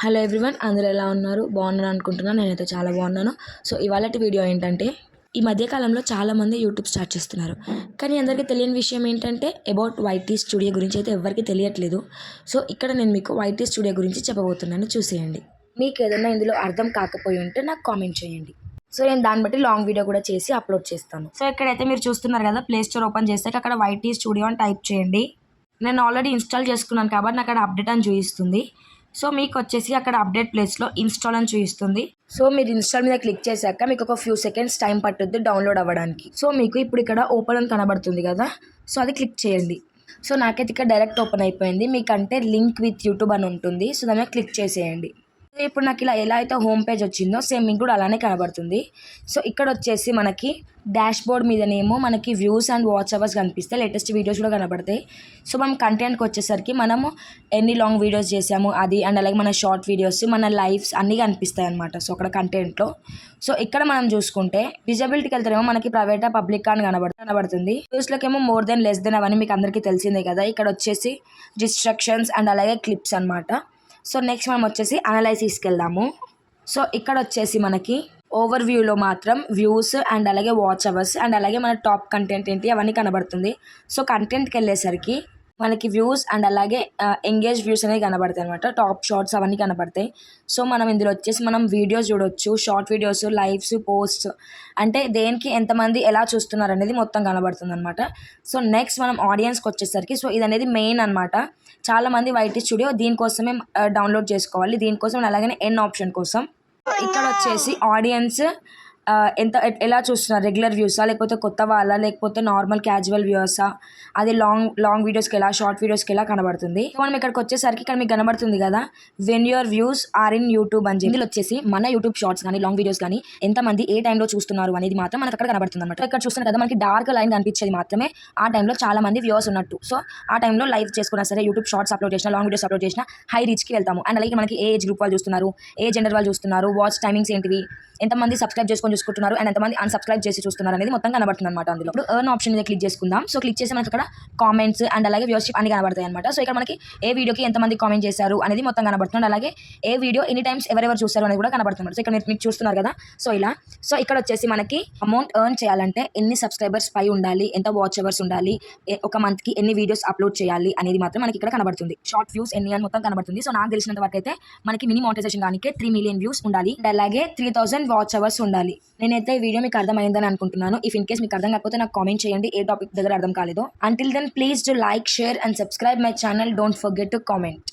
Hello everyone, అందరూ ఎలా ఉన్నారు? బాగున్నారు అనుకుంటున్నాను. నేనైతే చాలా బాగున్నాను. సో ఇవాళటి వీడియో ఏంటంటే, ఈ మధ్య కాలంలో చాలామంది యూట్యూబ్ స్టార్ట్ చేస్తున్నారు. కానీ అందరికీ తెలియని విషయం ఏంటంటే అబౌట్ వైటీ స్టూడియో గురించి అయితే ఎవరికీ తెలియట్లేదు. సో ఇక్కడ నేను మీకు వైటీ స్టూడియో గురించి చెప్పబోతున్నాను, చూసేయండి. మీకు ఏదైనా ఇందులో అర్థం కాకపోయి ఉంటే నాకు కామెంట్ చేయండి. సో నేను దాన్ని బట్టి లాంగ్ వీడియో కూడా చేసి అప్లోడ్ చేస్తాను. సో ఇక్కడైతే మీరు చూస్తున్నారు కదా, ప్లే స్టోర్ ఓపెన్ చేస్తే అక్కడ వైటీ స్టూడియో అని టైప్ చేయండి. నేను ఆల్రెడీ ఇన్స్టాల్ చేసుకున్నాను కాబట్టి నాకు అక్కడ అప్డేట్ అని చూపిస్తుంది. సో మీకు వచ్చేసి అక్కడ అప్డేట్ ప్లేస్లో ఇన్స్టాల్ అని చూపిస్తుంది. సో మీరు ఇన్స్టాల్ మీద క్లిక్ చేశాక మీకు ఒక ఫ్యూ సెకండ్స్ టైం పట్టుద్ది డౌన్లోడ్ అవ్వడానికి. సో మీకు ఇప్పుడు ఇక్కడ ఓపెన్ అని కనబడుతుంది కదా, సో అది క్లిక్ చేయండి. సో నాకైతే ఇక్కడ డైరెక్ట్ ఓపెన్ అయిపోయింది. మీకంటే లింక్ విత్ యూట్యూబ్ అని ఉంటుంది. సో దాని మీద క్లిక్ చేసేయండి. ఇప్పుడు నాకు ఇలా ఎలా అయితే హోమ్ పేజ్ వచ్చిందో సేమ్ మీకు కూడా అలానే కనబడుతుంది. సో ఇక్కడ వచ్చేసి మనకి డాష్ బోర్డ్ మీదనేమో మనకి వ్యూస్ అండ్ వాచ్ అవర్స్ కనిపిస్తాయి, లేటెస్ట్ వీడియోస్ కూడా కనబడతాయి. సో మనం కంటెంట్కి వచ్చేసరికి మనము ఎన్ని లాంగ్ వీడియోస్ చేసాము అది, అండ్ అలాగే మన షార్ట్ వీడియోస్, మన లైవ్స్ అన్నీ కనిపిస్తాయి అనమాట. సో అక్కడ కంటెంట్లో సో ఇక్కడ మనం చూసుకుంటే విజిబిలిటీకి వెళ్తారేమో మనకి ప్రైవేటా పబ్లిక్ అని కనబడుతుంది. వ్యూస్లోకేమో మోర్ దెన్ లెస్ దెన్ అవన్నీ మీకు అందరికీ తెలిసిందే కదా. ఇక్కడ వచ్చేసి రిస్ట్రిక్షన్స్ అండ్ అలాగే క్లిప్స్ అనమాట. సో నెక్స్ట్ మనం వచ్చేసి అనలైసిస్కి వెళ్దాము. సో ఇక్కడ వచ్చేసి మనకి ఓవర్ వ్యూలో మాత్రం వ్యూస్ అండ్ అలాగే వాచ్ అవర్స్ అండ్ అలాగే మన టాప్ కంటెంట్ ఏంటి అవన్నీ కనబడుతుంది. సో కంటెంట్కి వెళ్ళేసరికి మనకి వ్యూస్ అండ్ అలాగే ఎంగేజ్ వ్యూస్ అనేవి కనబడతాయి అనమాట. టాప్ షార్ట్స్ అవన్నీ కనబడతాయి. సో మనం ఇందులో వచ్చేసి మనం వీడియోస్ చూడొచ్చు, షార్ట్ వీడియోస్, లైవ్స్, పోస్ట్స్, అంటే దేనికి ఎంతమంది ఎలా చూస్తున్నారు అనేది మొత్తం కనబడుతుంది అనమాట. సో నెక్స్ట్ మనం ఆడియన్స్కి వచ్చేసరికి సో ఇది అనేది మెయిన్ అనమాట. చాలామంది వైటీ స్టూడియో దీనికోసమే డౌన్లోడ్ చేసుకోవాలి. దీనికోసం అలాగే ఎన్ ఆప్షన్ కోసం ఇక్కడ వచ్చేసి ఆడియన్స్ ఎలా చూస్తున్నారు, రెగ్యులర్ వ్యూసా లేకపోతే కొత్త వాళ్ళ లేకపోతే నార్మల్ క్యాజువల్ వ్యూవర్సా, అది లాంగ్ వీడియోస్కి ఎలా, షార్ట్ వీడియోస్కి ఎలా కనబడుతుంది. మనం ఇక్కడికి వచ్చేసరికి ఇక్కడ మీకు కనబడుతుంది కదా, when your views are in YouTube అని. ఇందులో వచ్చేసి మన యూట్యూబ్ షార్ట్స్ కానీ లాంగ్ వీడియోస్ కానీ ఎంతమంది ఏ టైంలో చూస్తున్నారు అనేది మాత్రం మనకు అక్కడ కనబడుతుంది అనమాట. ఇక్కడ చూస్తున్నారు కదా, మనకి డార్క్ లైన్ కనిపించేది మాత్రమే ఆ టైంలో చాలా మంది వ్యూవర్స్ ఉన్నట్టు. సో ఆ టైంలో లైవ్ చేసుకున్నా సరే, యూట్యూబ్ షార్ట్స్ అప్లోడ్ చేసిన, లాంగ్ వీడియోస్ అప్లోడ్ చేసిన హై రీచ్కి వెళ్తాము. అండ్ అలాగే మనకి ఏ ఏజ్ గ్రూప్ వాళ్ళు చూస్తున్నారు, ఏ జెండర్ వాళ్ళు చూస్తున్నారు, వాచ్ టైమింగ్స్ ఏంటివి, ఎంతమంది సబ్స్క్రైబ్ చేసుకొని చూసుకుంటున్నారు అండ్ ఎంతమంది అన్సబ్స్క్రైబ్ చేసి చూస్తున్నారు అనేది మొత్తం కనబడుతుంది అనమాట. అందులో ఇప్పుడు ఎర్న్ ఆప్షన్ మీద క్లిక్ చేసుకుందాం. సో క్లిక్ చేసి మనకి అక్కడ కామెంట్స్ అండ్ అలాగే వ్యూవర్షిప్ అన్ని కనబడతాయి అనమాట. సో ఇక్కడ మనకి ఏ వీడియోకి ఎంతమంది కామెంట్ చేశారు అనేది మొత్తం కనబడుతుంది. అలాగే ఏ వీడియో ఎనీ టైమ్స్ ఎవరెవరు చూస్తారు అనేది కూడా కనబడుతుంది. సో ఇక్కడ మీకు చూస్తున్నారు కదా, సో ఇలా. సో ఇక్కడ వచ్చేసి మనకి అమౌంట్ ఎర్న్ చేయాలంటే ఎన్ని సబ్స్క్రైబర్స్ పై ఉండాలి, ఎంత వాచ్ అవర్స్ ఉండాలి, ఒక మంత్కి ఎన్ని వీడియోస్ అప్లోడ్ చేయాలి అనేది మాత్రం మనకి ఇక్కడ కనబడుతుంది. షార్ట్ వ్యూస్ ఎన్ని అని మొత్తం కనబడుతుంది. సో నాకు తెలిసినంత వరకు అయితే మనకి మినీ మానిటైజేషన్ కానీ 3 మిలియన్ వ్యూస్ ఉండాలి అండ్ అలాగే 3000 వాచ్ అవర్స్ ఉండాలి. నేనైతే ఈ వీడియో మీకు అర్థమైందని అనుకుంటున్నాను. ఇఫ్ ఇన్ కేస్ మీకు అర్థం కాకపోతే నాకు కామెంట్ చేయండి ఏ టాపిక్ దగ్గర అర్థం కాలేదో. Until then please do like, share and subscribe my channel. Don't forget to comment.